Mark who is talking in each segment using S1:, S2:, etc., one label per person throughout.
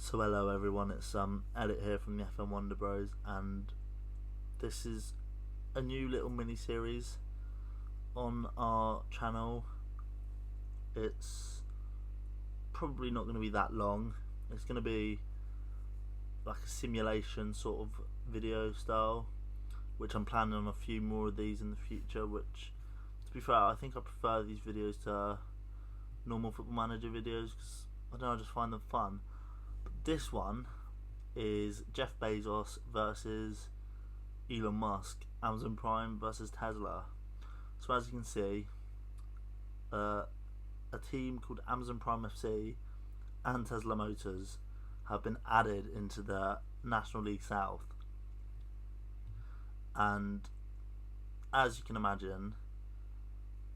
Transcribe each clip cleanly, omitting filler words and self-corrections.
S1: So hello everyone, it's Elliot here from the FM22 Bros, and this is a new little mini-series on our channel. It's probably not going to be that long. It's going to be like a simulation sort of video style, which I'm planning on a few more of these in the future, which, to be fair, I think I prefer these videos to normal Football Manager videos, because I don't know, I just find them fun. This one is Jeff Bezos versus Elon Musk, Amazon Prime versus Tesla. So as you can see, a team called Amazon Prime FC and Tesla Motors have been added into the National League South. And as you can imagine,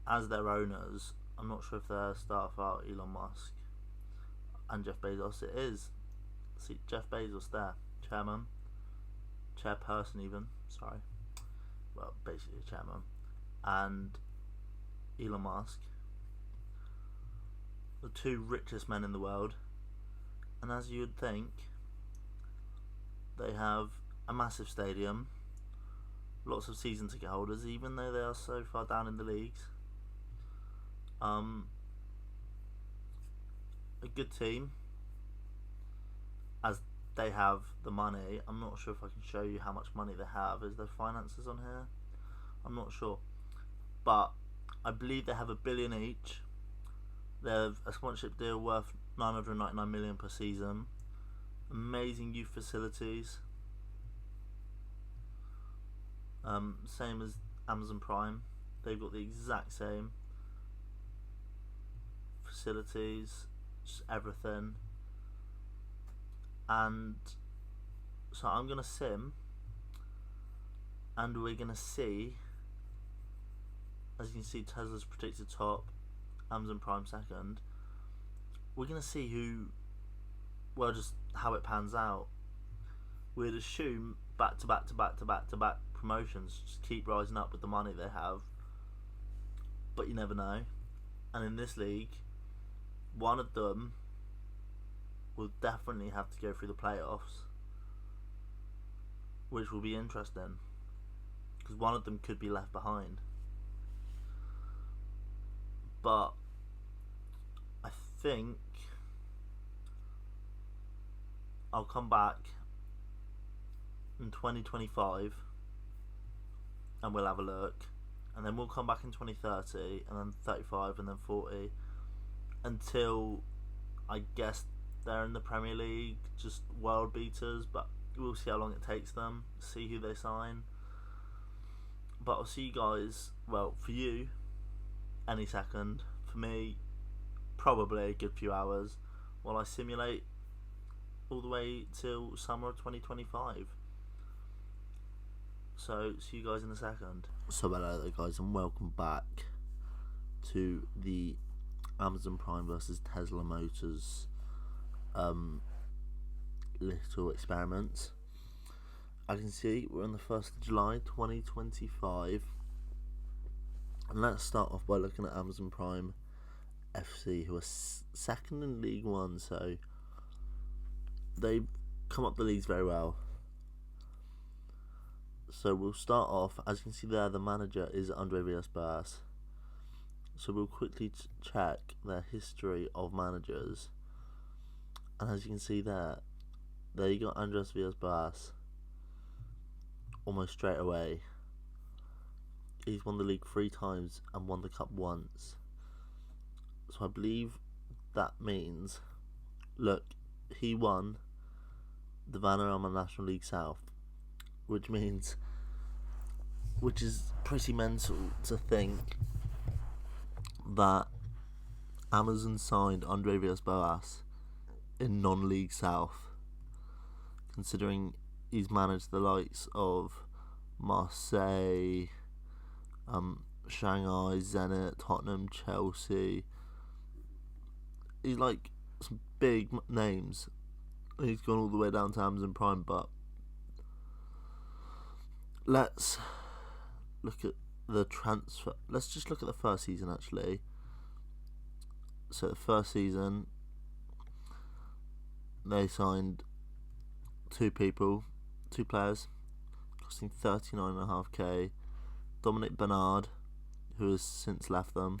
S1: as their owners, I'm not sure if their staff are Elon Musk and Jeff Bezos. It is. See Jeff Bezos there, chairperson even, sorry. Well, basically chairman. And Elon Musk, the two richest men in the world. And as you would think, they have a massive stadium, lots of season ticket holders, even though they are so far down in the leagues. A good team, as they have the money. I'm not sure if I can show you how much money they have. Is there finances on here? I'm not sure, but I believe they have $1 billion each. They have a sponsorship deal worth $999 million per season. Amazing youth facilities. Same as Amazon Prime. They've got the exact same facilities, just everything. And so I'm gonna sim, and we're gonna see, as you can see, Tesla's predicted top, Amazon Prime second. We're gonna see just how it pans out. We'd assume back to back promotions just keep rising up with the money they have, but you never know. And in this league, one of them will definitely have to go through the playoffs, which will be interesting, because one of them could be left behind. But I think I'll come back in 2025 and we'll have a look, and then we'll come back in 2030 and then 35 and then 40, until I guess they're in the Premier League, just world beaters, but we'll see how long it takes them, see who they sign. But I'll see you guys, well, for you, any second. For me, probably a good few hours, while I simulate all the way till summer of 2025. So, see you guys in a second. So hello there guys, and welcome back to the Amazon Prime versus Tesla Motors little experiments. I can see we're on the 1st of July 2025, and let's start off by looking at Amazon Prime FC, who are second in League One, so they've come up the leagues very well. So we'll start off, as you can see there, the manager is Andre Villas-Boas. So we'll quickly check their history of managers. And as you can see there you got Andres Villas-Boas almost straight away. He's won the league 3 times and won the cup once. So I believe that means, look, he won the Vanarama National League South, which is pretty mental to think that Amazon signed Andre Villas-Boas in non-league South, considering he's managed the likes of Marseille, Shanghai, Zenit, Tottenham, Chelsea. He's like some big names. He's gone all the way down to Amazon Prime, but let's look at the transfer. Let's just look at the first season actually. So the first season, they signed two players, costing 39.5k. Dominic Bernard, who has since left them,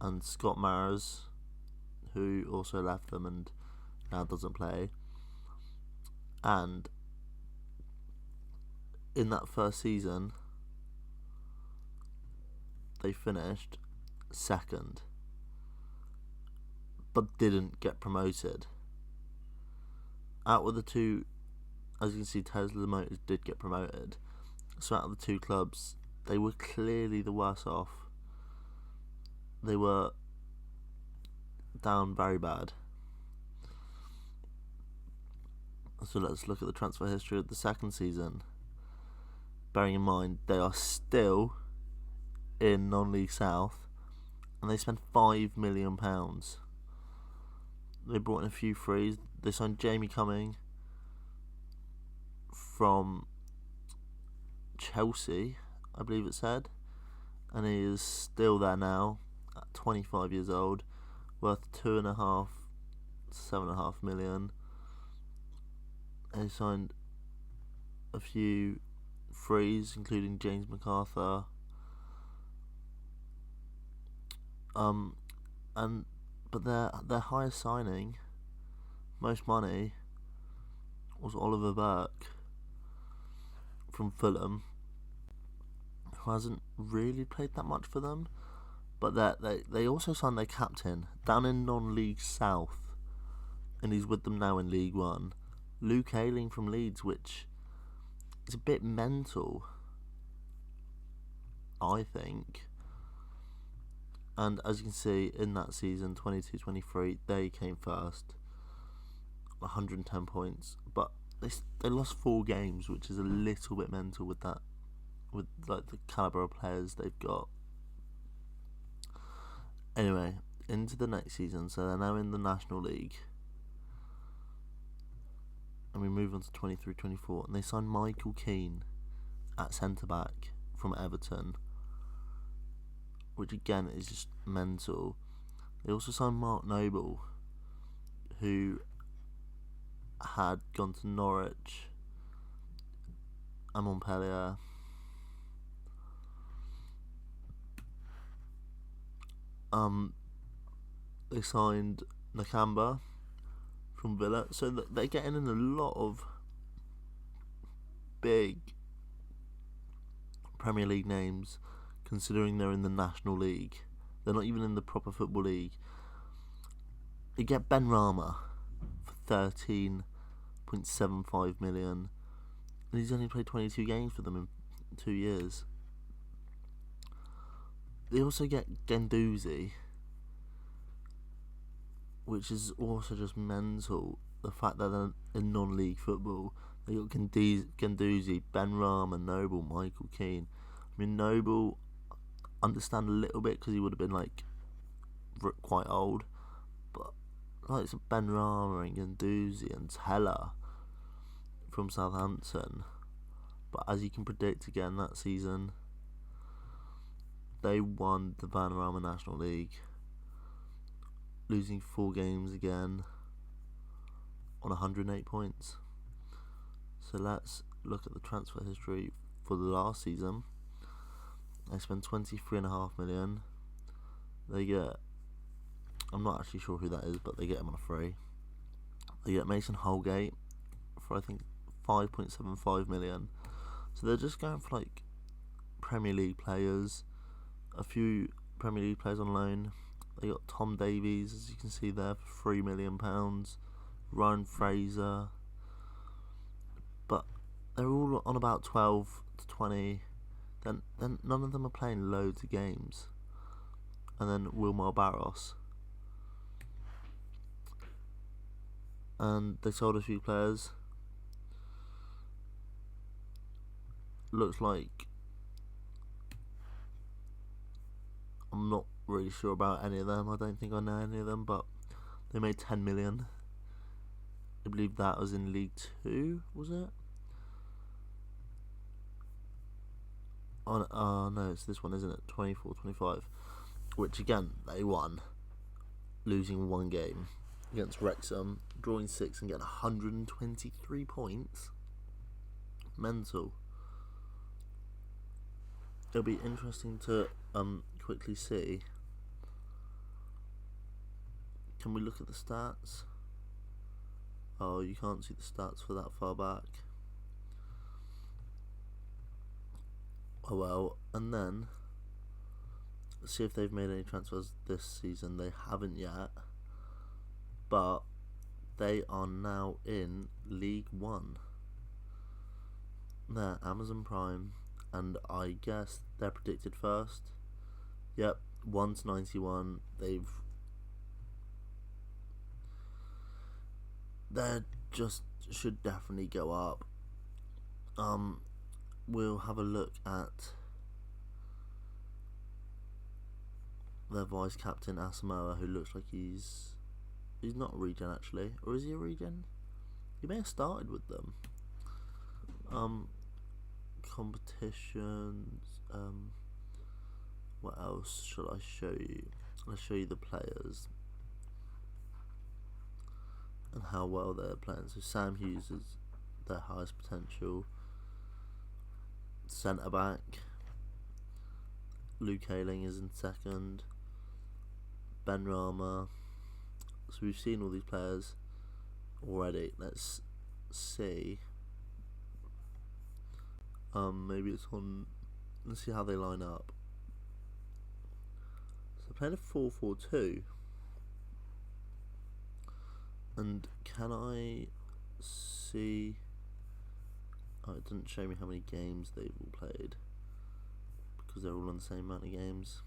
S1: and Scott Maras, who also left them and now doesn't play. And in that first season, they finished second, but didn't get promoted. Out of the two, as you can see, Tesla Motors did get promoted. So out of the two clubs, they were clearly the worse off. They were down very bad. So let's look at the transfer history of the second season. Bearing in mind, they are still in non-league South, and they spent £5 million. They brought in a few frees. They signed Jamie Cumming from Chelsea, I believe it said, and he is still there now at 25 years old, worth 2.5 to 7.5 million. They signed a few frees, including James MacArthur. But their highest signing, most money, was Oliver Burke from Fulham, who hasn't really played that much for them. But they also signed their captain down in non-league South, and he's with them now in League One, Luke Ayling from Leeds, which is a bit mental, I think. And as you can see, in that season, 22-23, they came first, 110 points. But they lost 4 games, which is a little bit mental with that, with like the calibre of players they've got. Anyway, into the next season, so they're now in the National League. And we move on to 23-24, and they signed Michael Keane at centre-back from Everton, which again is just mental. They also signed Mark Noble, who had gone to Norwich and Montpellier. They signed Nakamba from Villa, so they're getting in a lot of big Premier League names, considering they're in the National League. They're not even in the proper Football League. You get Ben Rama for 13.75 million, and he's only played 22 games for them in 2 years. They also get Guendouzi, which is also just mental. The fact that they're in non-league football, they got Guendouzi, Ben Rama, Noble, Michael Keane. I mean, Noble, understand a little bit because he would have been like quite old, but like Ben Rama and Guendouzi and Teller from Southampton. But as you can predict again, that season they won the Vanarama National League, losing 4 games again on 108 points. So let's look at the transfer history for the last season. They spend 23.5 million. They get, I'm not actually sure who that is, but they get him on a free. They get Mason Holgate for I think 5.75 million. So they're just going for like Premier League players, a few Premier League players on loan. They got Tom Davies, as you can see there, for £3 million. Ryan Fraser. But they're all on about 12 to 20. Then none of them are playing loads of games. And then Wilmar Barros. And they sold a few players. Looks like, I'm not really sure about any of them. I don't think I know any of them, but they made 10 million. I believe that was in League 2, was it? Oh no, it's this one, isn't it? 24-25, which again they won, losing 1 game against Wrexham, drawing 6 and getting 123 points. Mental. It'll be interesting to quickly see. Can we look at the stats? Oh, you can't see the stats for that far back. Oh well, and then see if they've made any transfers this season. They haven't yet, but they are now in League One. They're Amazon Prime, and I guess they're predicted first. Yep, 1-91. They just should definitely go up. We'll have a look at their vice captain Asamoah, who looks like he's not a regen actually, or is he a regen? He may have started with them. Competitions. What else shall I show you? I'll show you the players and how well they're playing. So Sam Hughes is their highest potential centre back. Luke Ayling is in second. Ben Rama. So we've seen all these players already. Let's see. Maybe it's on. Let's see how they line up. So playing a 4-4-2. And can I see? Oh, it didn't show me how many games they've all played, because they're all on the same amount of games.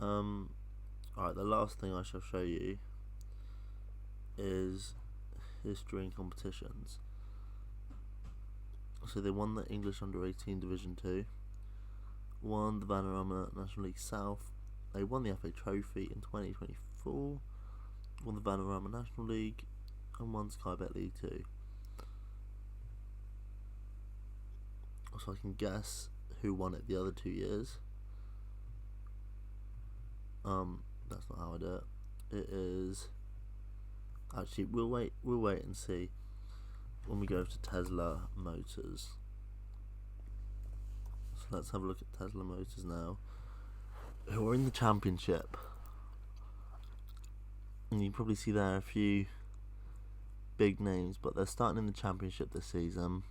S1: Alright, the last thing I shall show you is history and competitions. So they won the English Under-18 Division 2, won the Vanarama National League South, they won the FA Trophy in 2024, won the Vanarama National League, and won Sky Bet League 2. So I can guess who won it the other 2 years. That's not how I do it. It is actually we'll wait and see when we go to Tesla Motors. So let's have a look at Tesla Motors now, who are in the Championship. And you can probably see there a few big names, but they're starting in the Championship this season.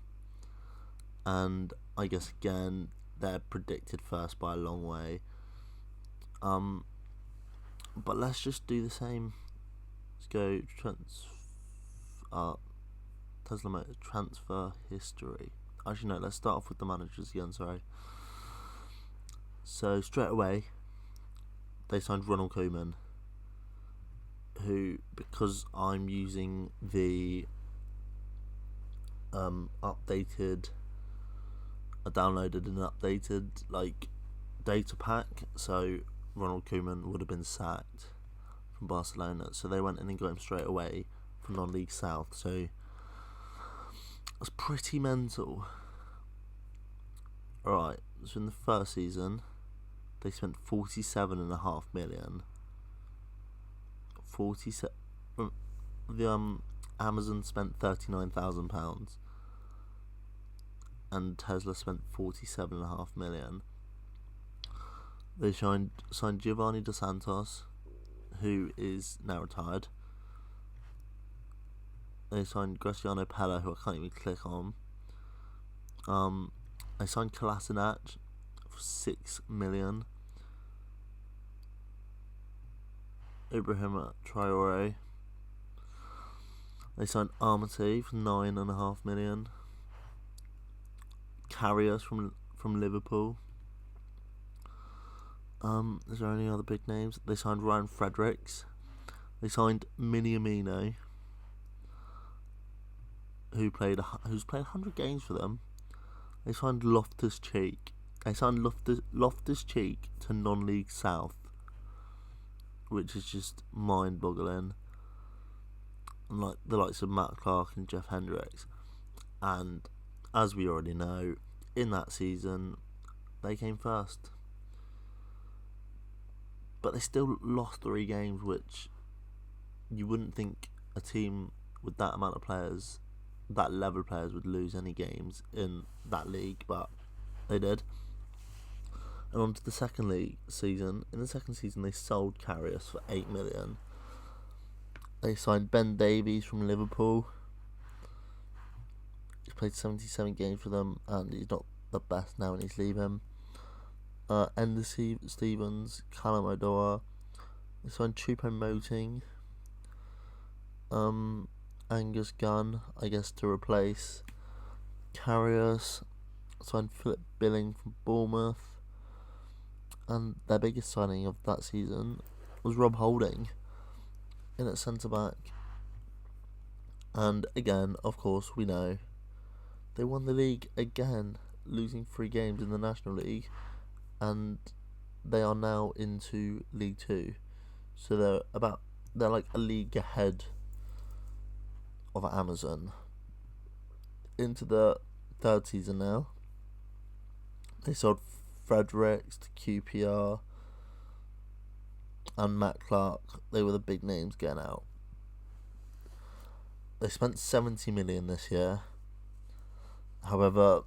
S1: And I guess again they're predicted first by a long way. But let's just do the same. Let's go Tesla Motors transfer history. Actually no, let's start off with the managers again, sorry. So straight away they signed Ronald Koeman, who, because I'm using the updated, I downloaded an updated data pack, so Ronald Koeman would have been sacked from Barcelona, so they went in and got him straight away from non-league South. So that's pretty mental. Alright, so in the first season they spent 47.5 million. 47. The Amazon spent £39,000, and Tesla spent 47.5 million. They signed Giovanni Dos Santos, who is now retired. They signed Graciano Pella, who I can't even click on. They signed Kolasinac for 6 million. Ibrahima Traore. They signed Armity for 9.5 million. Carriers from Liverpool. Is there any other big names? They signed Ryan Fredericks. They signed Mini Amino, who's played 100 games for them. They signed Loftus Cheek. They signed Loftus Cheek to non-league South, which is just mind-boggling. And like the likes of Matt Clark and Jeff Hendricks. And as we already know, in that season they came first, but they still lost 3 games, which you wouldn't think a team with that amount of players, that level of players, would lose any games in that league, but they did. And on to the second league season. In the second season, they sold Karius for $8 million. They signed Ben Davies from Liverpool. He's played 77 games for them, and he's not the best now, and he's leaving. Ender Stevens, Callum O'Dora. They signed Choupo-Moting. Angus Gunn, I guess, to replace Karius. Signed Philip Billing from Bournemouth. And their biggest signing of that season was Rob Holding in at centre back. And again, of course, we know they won the league again, losing 3 games in the National League, and they are now into League 2. So they're like a league ahead of Amazon. Into the third season now. They sold Fredericks to QPR and Matt Clark. They were the big names getting out. They spent $70 million this year. However,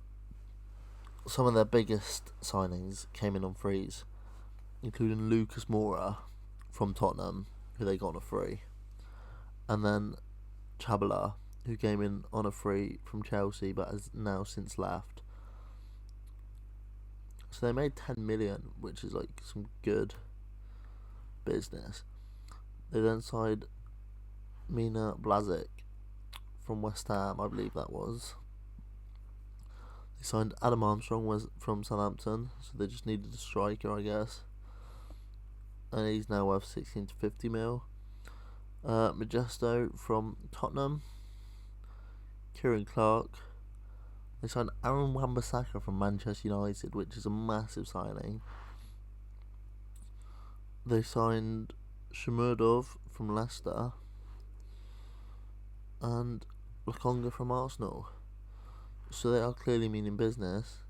S1: some of their biggest signings came in on frees, including Lucas Moura from Tottenham, who they got on a free, and then Chabala, who came in on a free from Chelsea but has now since left. So they made $10 million, which is like some good business. They then signed Mina Blazic from West Ham, I believe that was. They signed Adam Armstrong from Southampton, so they just needed a striker, I guess. And he's now worth 16 to 50 mil. Majesto from Tottenham. Kieran Clark. They signed Aaron Wan-Bissaka from Manchester United, which is a massive signing. They signed Shomurdov from Leicester. And Lokonga from Arsenal. So they are clearly meaning business.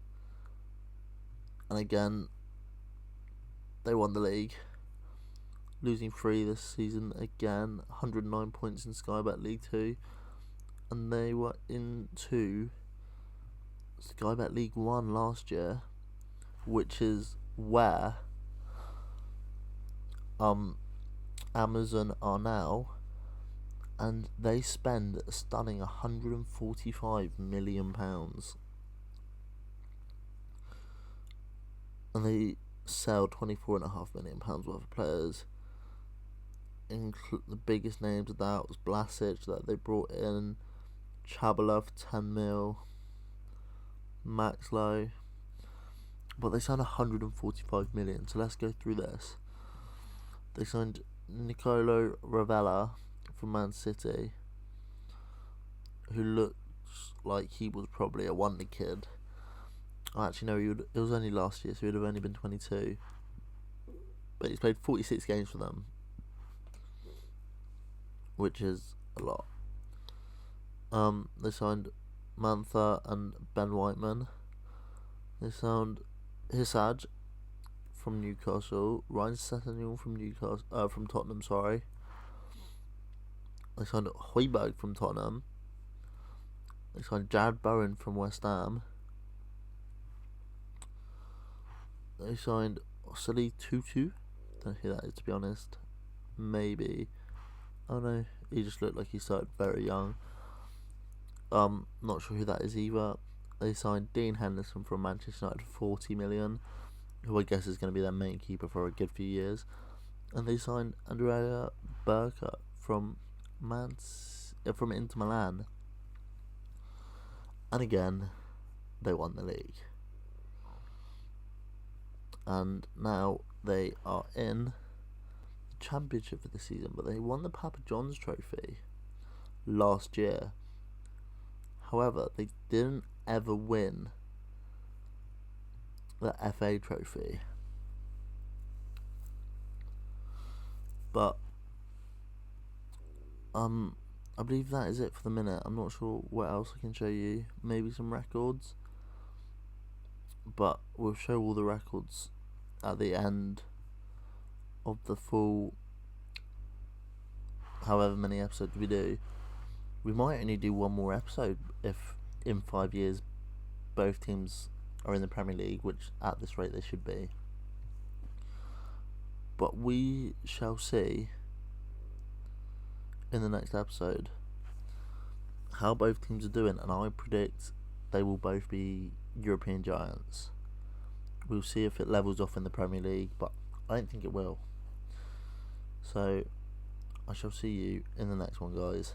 S1: And again, they won the league, losing 3 this season again. 109 points in Sky Bet League 2. And they were into Sky Bet League 1 last year, which is where Amazon are now. And they spend a stunning £145 million. And they sell £24.5 million worth of players. The biggest names of that was Blasic that they brought in, Chabala for 10 mil, Max Lowe. But they signed £145 million. So let's go through this. They signed Nicolo Ravella from Man City, who looks like he was probably a wonder kid. Actually, no, it was only last year, so he would have only been 22. But he's played 46 games for them, which is a lot. They signed Mantha and Ben Whiteman. They signed Hysaj from Newcastle, Ryan Sessegnon from Tottenham, sorry. They signed Højbjerg from Tottenham. They signed Jared Bowen from West Ham. They signed Osili Tutu. Don't know who that is, to be honest. Maybe. Oh no, he just looked like he started very young. Not sure who that is either. They signed Dean Henderson from Manchester United for $40 million, who I guess is going to be their main keeper for a good few years. And they signed Andrea Berger from Inter Milan. And again, they won the league. And now they are in the championship for the season, but they won the Papa John's Trophy last year. However, they didn't ever win the FA Trophy. But I believe that is it for the minute. I'm not sure what else I can show you. Maybe some records, but we'll show all the records at the end of the full however many episodes we do, we might only do one more episode if in 5 years both teams are in the Premier League, which at this rate they should be. But we shall see in the next episode how both teams are doing, and I predict they will both be European giants. We'll see if it levels off in the Premier League, but I don't think it will. So I shall see you in the next one, guys.